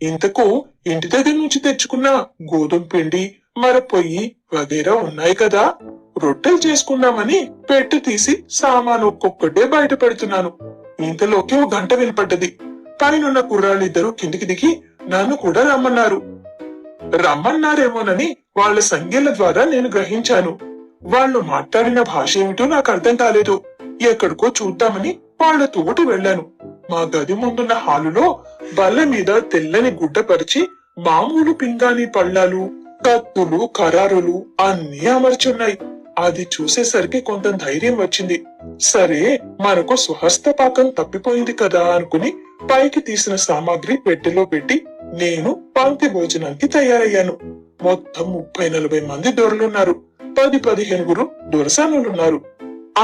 ఇంతకు ఇంటి దగ్గర నుంచి తెచ్చుకున్న గోధుమ పిండి మరపొయ్యి వగేరా ఉన్నాయి కదా, రొట్టెలు చేసుకుందామని పెట్టె తీసి సామాను ఒక్కొక్కటే బయట పెడుతున్నాను. ఇంతలోకి ఓ గంట వినపడ్డది. పైనున్న కుర్రాళ్ళిద్దరూ కిందికి దిగి నన్ను కూడా రమ్మన్నారేమోనని వాళ్ల సంజ్ఞల ద్వారా నేను గ్రహించాను. వాళ్ళు మాట్లాడిన భాష ఏమిటో నాకు అర్థం కాలేదు. ఎక్కడికో చూద్దామని వాళ్ల తోటి వెళ్లాను. మా గది ముందున్న హాలులో బల్ల మీద తెల్లని గుడ్డ పరిచి మామూలు పింగాణి పళ్ళాలు, కత్తులు, కరారులు అన్నీ అమర్చున్నాయి. అది చూసేసరికి కొంత ధైర్యం వచ్చింది. సరే, మనకు స్వహస్త పాకం తప్పిపోయింది కదా అనుకుని పైకి తీసిన సామాగ్రి పెట్టెలో పెట్టి నేను పంక్తి భోజనానికి తయారయ్యాను. మొత్తం 30-40 మంది దొరలున్నారు. 10-15 దొరసానులున్నారు.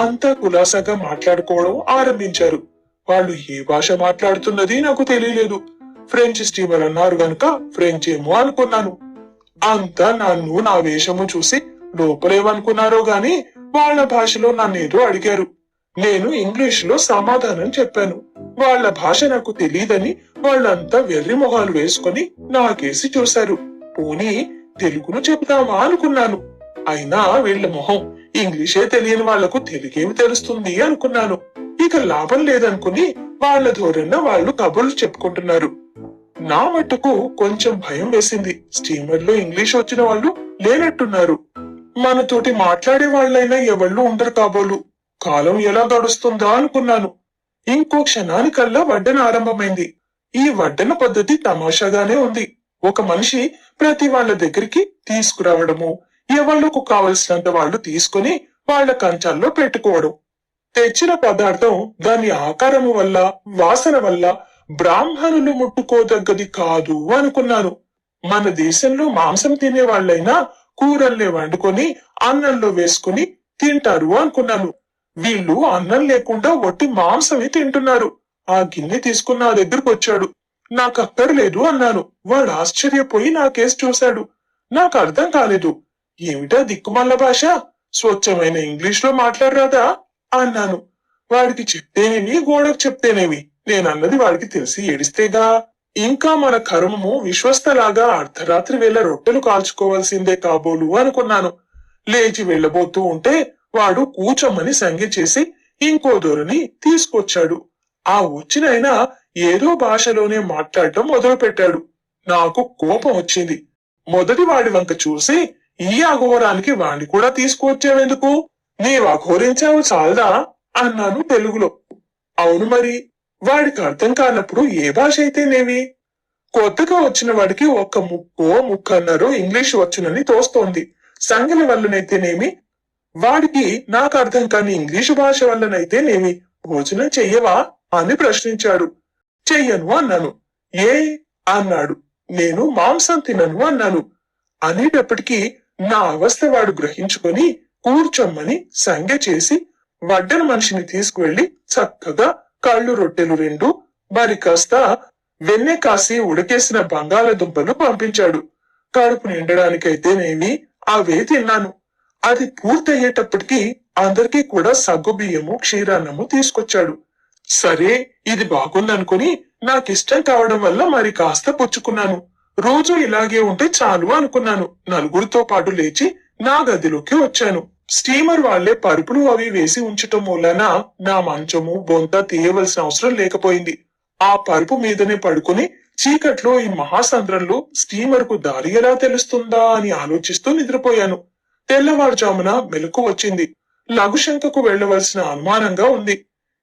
అంతా కులాసాగా మాట్లాడుకోవడం ఆరంభించారు. వాళ్ళు ఏ భాష మాట్లాడుతున్నది నాకు తెలియలేదు. ఫ్రెంచ్ స్టీమర్ అన్నారు గనుక ఫ్రెంచ్ ఏమో అనుకున్నాను. అంతా నన్ను నా వేషము చూసి లోపలేమనుకున్నారో గాని వాళ్ల భాషలో నన్నేదో అడిగారు. నేను ఇంగ్లీష్ లో సమాధానం చెప్పాను. వాళ్ల భాష నాకు తెలియదని వాళ్ళంతా వెర్రి మొహాలు వేసుకుని నాకేసి చూశారు. పోనీ తెలుగును చెప్తామా అనుకున్నాను. అయినా వీళ్ల మొహం ఇంగ్లీషే తెలియని వాళ్లకు తెలుగేమి తెలుస్తుంది అనుకున్నాను. ఇక లాభం లేదనుకుని వాళ్ల ధోరణిన వాళ్ళు కబుర్లు చెప్పుకుంటున్నారు. నా మట్టుకు కొంచెం భయం వేసింది. స్టీమర్ లో ఇంగ్లీష్ వచ్చిన వాళ్ళు లేనట్టున్నారు. మనతోటి మాట్లాడే వాళ్ళైనా ఎవళ్ళు ఉండరు కాబోలు. కాలం ఎలా గడుస్తుందా అనుకున్నాను. ఇంకో క్షణానికల్లా వడ్డన ఆరంభమైంది. ఈ వడ్డన పద్ధతి తమాషాగానే ఉంది. ఒక మనిషి ప్రతి వాళ్ళ దగ్గరికి తీసుకురావడము, ఎవళ్లకు కావలసినంత వాళ్ళు తీసుకుని వాళ్ల కంచాల్లో పెట్టుకోవడం. తెచ్చిన పదార్థం దాని ఆకారము వల్ల, వాసన వల్ల బ్రాహ్మణులు ముట్టుకోదగ్గది కాదు అనుకున్నాను. మన దేశంలో మాంసం తినే వాళ్ళైనా కూరల్నే వండుకొని అన్నంలో వేసుకుని తింటారు అనుకున్నాను. వీళ్ళు అన్నం లేకుండా ఒట్టి మాంసమే తింటున్నారు. ఆ గిన్నె తీసుకున్న నా దగ్గరకు వచ్చాడు. నాకు అక్కర్లేదు అన్నాను. వాడు ఆశ్చర్యపోయి నాకేసి చూశాడు. నాకు అర్థం కాలేదు. ఏమిటా దిక్కుమల్ల భాష? స్వచ్ఛమైన ఇంగ్లీష్ లో మాట్లాడరాదా అన్నాను. వాడికి చెప్తేనేమి, గోడకు చెప్తేనేమి, నేనన్నది వాడికి తెలిసి ఏడిస్తేగా. ఇంకా మన కర్మము విశ్వస్తలాగా అర్ధరాత్రి వేళ రొట్టెలు కాల్చుకోవాల్సిందే కాబోలు అనుకున్నాను. లేచి వెళ్లబోతూ ఉంటే వాడు కూచోమని సంజ్ఞ చేసి ఇంకో దొరని తీసుకొచ్చాడు. ఆ వచ్చినైనా ఏదో భాషలోనే మాట్లాడటం మొదలు పెట్టాడు. నాకు కోపం వచ్చింది. మొదటి వాడి వంక చూసి, ఈ అఘోరానికి వాణ్ణి కూడా తీసుకువచ్చావెందుకు? నీవు అఘోరించావు చాలదా అన్నాను తెలుగులో. అవును మరి, వాడికి అర్థం కానప్పుడు ఏ భాష అయితేనేవి? కొత్తగా వచ్చిన వాడికి ఒక్క ముక్కన్నరో ఇంగ్లీష్ వచ్చునని తోస్తోంది. సంగల వల్లనైతేనేమి, వాడికి నాకు అర్థం కాని ఇంగ్లీషు భాష వల్లనైతేనేమి భోజనం చెయ్యవా అని ప్రశ్నించాడు. చెయ్యను అన్నాను. ఏ అన్నాడు. నేను మాంసం తినను అన్నాను. అనేటప్పటికీ నా అవస్థ వాడు గ్రహించుకొని కూర్చోమ్మని సంజ్ఞ చేసి వడ్డన మనిషిని తీసుకువెళ్లి చక్కగా కళ్ళు రొట్టెలు 2, మరి కాస్త వెన్నె కాసి ఉడకేసిన బంగాళదుంపలు పంపించాడు. కడుపు నిండడానికైతేనేమి అవే తిన్నాను. అది పూర్తయ్యేటప్పటికి అందరికీ కూడా సగ్గుబియ్యము, క్షీరాన్నము తీసుకొచ్చాడు. సరే, ఇది బాగుందనుకుని నాకిష్టం కావడం వల్ల మరి కాస్త పుచ్చుకున్నాను. రోజు ఇలాగే ఉంటే చాలు అనుకున్నాను. నలుగురితో పాటు లేచి నా గదిలోకి వచ్చాను. స్టీమర్ వాళ్లే పరుపులు అవి వేసి ఉంచటం మూలన నా మంచము, బొంత తీయవలసిన అవసరం లేకపోయింది. ఆ పరుపు మీదనే పడుకుని చీకట్లో ఈ మహాసంద్రంలో స్టీమర్ కు దారి ఎలా తెలుస్తుందా అని ఆలోచిస్తూ నిద్రపోయాను. తెల్లవారుజామున మెలకు వచ్చింది. లఘుశంకకు వెళ్లవలసిన అనుమానంగా ఉంది.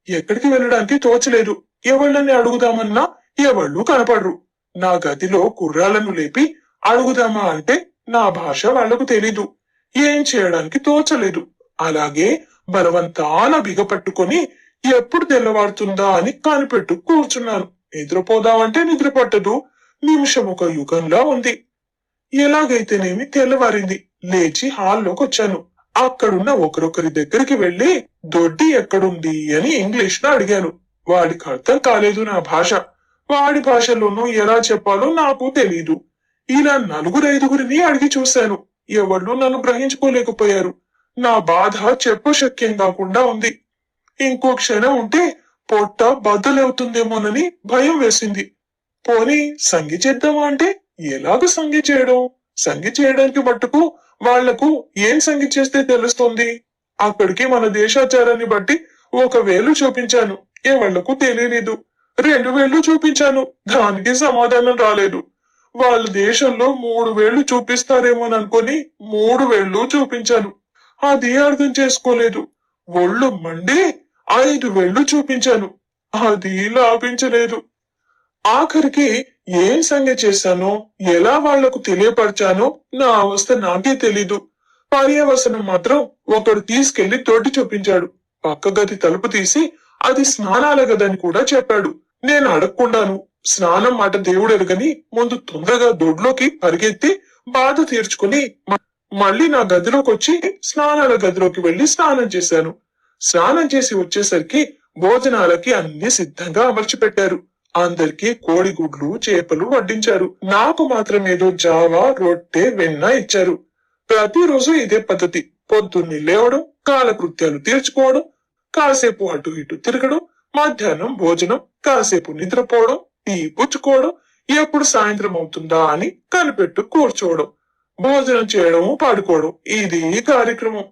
ఎక్కడికి వెళ్లడానికి తోచలేదు. ఎవళ్ళని అడుగుదామన్నా ఎవళ్ళు కనపడరు. నా గదిలో కుర్రాళ్లను లేపి అడుగుదామా అంటే నా భాష వాళ్లకు తెలీదు. ఏం చేయడానికి తోచలేదు. అలాగే బలవంతాన బిగపట్టుకుని ఎప్పుడు తెల్లవారుతుందా అని కనిపెట్టు కూర్చున్నాను. నిద్రపోదామంటే నిద్ర పట్టదు. నిమిషం ఒక యుగంలా ఉంది. ఎలాగైతేనేమి తెల్లవారింది. లేచి హాల్లోకి వచ్చాను. అక్కడున్న ఒకరొకరి దగ్గరికి వెళ్లి దొడ్డి ఎక్కడుంది అని ఇంగ్లీష్ లో అడిగాను. వాడికి అర్థం కాలేదు నా భాష. వాడి భాషలోనూ ఎలా చెప్పాలో నాకు తెలీదు. ఇలా 4-5గురిని అడిగి చూశాను. ఎవళ్ళు నన్ను గ్రహించుకోలేకపోయారు. నా బాధ చెప్పశక్యం కాకుండా ఉంది. ఇంకో క్షణం ఉంటే పొట్ట బద్దలవుతుందేమోనని భయం వేసింది. పోనీ సంగి చేద్దామా అంటే ఎలాగ సంగి చేయడం? సంగి చేయడానికి మట్టుకు వాళ్లకు ఏం సంగి చేస్తే తెలుస్తుంది? అక్కడికి మన దేశాచారాన్ని బట్టి 1 వేలు చూపించాను, ఎవళ్లకు తెలియలేదు. 2 వేలు చూపించాను, దానికి సమాధానం రాలేదు. వాళ్ళ దేశంలో 3 వేళ్లు చూపిస్తారేమోననుకొని 3 వేళ్లు చూపించాను, అది అర్థం చేసుకోలేదు. ఒళ్ళు మండి 5 వేళ్లు చూపించాను, అది లాభించలేదు. ఆఖరికి ఏం సంగతి చేశానో, ఎలా వాళ్లకు తెలియపరిచానో నా అవస్థ నాకే తెలీదు. పర్యవసనం మాత్రం ఒకడు తీసుకెళ్లి తోటి చూపించాడు. పక్క గది తలుపు తీసి అది స్నానాల గదని కూడా చెప్పాడు. నేను అడగకుండాను స్నానం మాట దేవుడు ఎరుగని ముందు తొందరగా దొడ్లోకి పరిగెత్తి బాధ తీర్చుకుని మళ్ళీ నా గదిలోకి వచ్చి స్నానాల గదిలోకి వెళ్లి స్నానం చేశాను. స్నానం చేసి వచ్చేసరికి భోజనాలకి అన్ని సిద్ధంగా అమర్చి పెట్టారు. అందరికీ కోడిగుడ్లు చేపలు వడ్డించారు. నాకు మాత్రం ఏదో జావా రొట్టె వెన్న ఇచ్చారు. ప్రతిరోజు ఇదే పద్ధతి. పొద్దున్నే లేవడం, కాలకృత్యాలు తీర్చుకోవడం, కాసేపు అటు ఇటు తిరగడం, మధ్యాహ్నం భోజనం, కాసేపు నిద్రపోవడం, టీ పుచ్చుకోవడం, ఎప్పుడు సాయంత్రం అవుతుందా అని కనిపెట్టు కూర్చోవడం, భోజనం చేయడం, పడుకోవడం, ఇది కార్యక్రమం.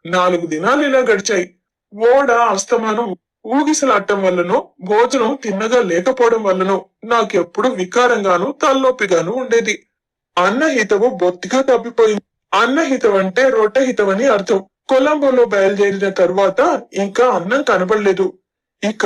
4 దినాలు ఇలా గడిచాయి. ఓడ అస్తమానం ఊగిసలాడటం వల్లనో, భోజనం తిన్నగా లేకపోవడం వల్లనో నాకెప్పుడు వికారంగాను తలనొప్పిగాను ఉండేది. అన్నహితవు బొత్తిగా తప్పిపోయింది. అన్నహితం అంటే రొట్టెహితం అని అర్థం. కొలంబోలో బయలుదేరిన తర్వాత ఇంకా అన్నం కనబడలేదు. ఇక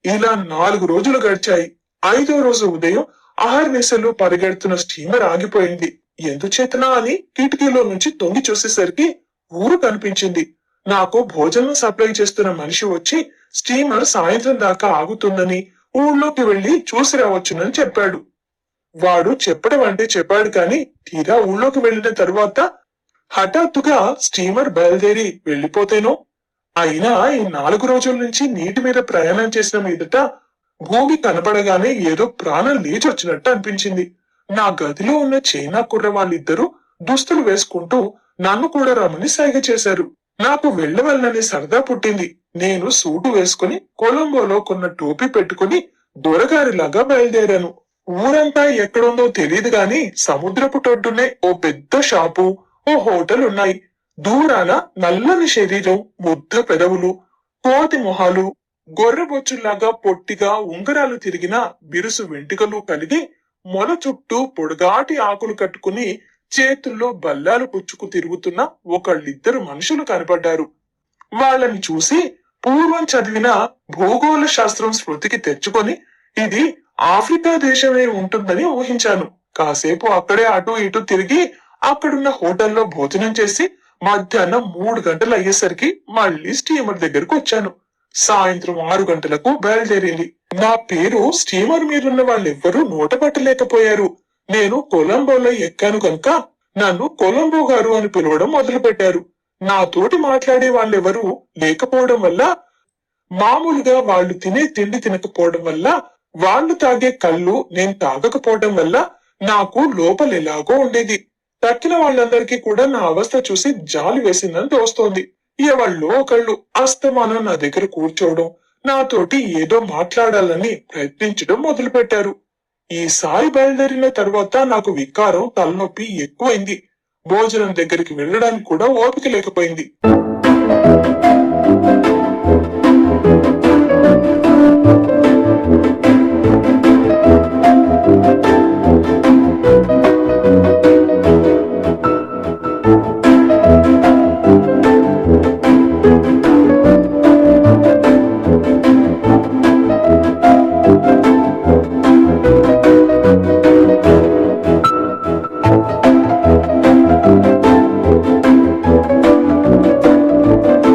ఇలా 4 రోజులు గడిచాయి. 5వ రోజు ఉదయం అహర్నిశలు పరిగెడుతున్న స్టీమర్ ఆగిపోయింది. ఎందుచేతనా అని కిటికీలో నుంచి తొంగి చూసేసరికి ఊరు కనిపించింది. నాకు భోజనం సప్లై చేస్తున్న మనిషి వచ్చి స్టీమర్ సాయంత్రం దాకా ఆగుతుందని, ఊళ్ళోకి వెళ్లి చూసి రావచ్చునని చెప్పాడు. వాడు చెప్పడం అంటే చెప్పాడు కాని తీరా ఊళ్ళోకి వెళ్లిన తరువాత హఠాత్తుగా స్టీమర్ బయలుదేరి వెళ్లిపోతేనో. అయినా ఈ 4 రోజుల నుంచి నీటి మీద ప్రయాణం చేసిన మీదట భూమి కనపడగానే ఏదో ప్రాణం లేచొచ్చినట్టు అనిపించింది. నా గదిలో ఉన్న చైనా కుర్ర వాళ్ళిద్దరూ దుస్తులు వేసుకుంటూ నన్ను కూడా రమ్మని సైగ చేశారు. నాకు వెళ్ళవలనని సరదా పుట్టింది. నేను సూటు వేసుకుని కొలంబోలో కొన్న టోపీ పెట్టుకుని దొరగారిలాగా బయలుదేరాను. ఊరంతా ఎక్కడుందో తెలియదు గాని సముద్రపు టొడ్డునే ఓ పెద్ద షాపు, ఓ హోటల్ ఉన్నాయి. దూరాన నల్లని శరీరం, ముద్ద పెదవులు, కోతి మొహాలు, గొర్రెబొచ్చుల్లాగా పొట్టిగా ఉంగరాలు తిరిగిన బిరుసు వెంట్రుకలు కలిగి మొల చుట్టూ పొడుగాటి ఆకులు కట్టుకుని చేతుల్లో బల్లాలు పుచ్చుకు తిరుగుతున్న ఒకళ్ళిద్దరు మనుషులు కనపడ్డారు. వాళ్ళని చూసి పూర్వం చదివిన భూగోళ శాస్త్రం స్మృతికి తెచ్చుకొని ఇది ఆఫ్రికా దేశమే ఉంటుందని ఊహించాను. కాసేపు అక్కడే అటు ఇటు తిరిగి అక్కడున్న హోటల్లో భోజనం చేసి మధ్యాహ్నం 3 గంటలు అయ్యేసరికి మళ్ళీ స్టీమర్ దగ్గరకు వచ్చాను. సాయంత్రం 6 గంటలకు బయలుదేరింది. నా పేరు స్టీమర్ మీదున్న వాళ్ళెవ్వరూ నోట పట్టలేకపోయారు. నేను కొలంబోలో ఎక్కాను కనుక నన్ను కొలంబో గారు అని పిలవడం మొదలు పెట్టారు. నాతోటి మాట్లాడే వాళ్ళెవరూ లేకపోవడం వల్ల, మామూలుగా వాళ్ళు తినే తిండి తినకపోవడం వల్ల, వాళ్ళు తాగే కళ్ళు నేను తాగకపోవడం వల్ల నాకు లోపల ఎలాగో ఉండేది. తక్కిన వాళ్ళందరికీ కూడా నా అవస్థ చూసి జాలి వేసిందని తోస్తోంది. ఎవళ్ళో ఒకళ్ళు అస్తమానం నా దగ్గర కూర్చోవడం, నాతోటి ఏదో మాట్లాడాలని ప్రయత్నించడం మొదలు పెట్టారు. ఈసారి బయలుదేరిన తర్వాత నాకు వికారం, తలనొప్పి ఎక్కువైంది. భోజనం దగ్గరికి వెళ్ళడానికి కూడా ఓపిక లేకపోయింది.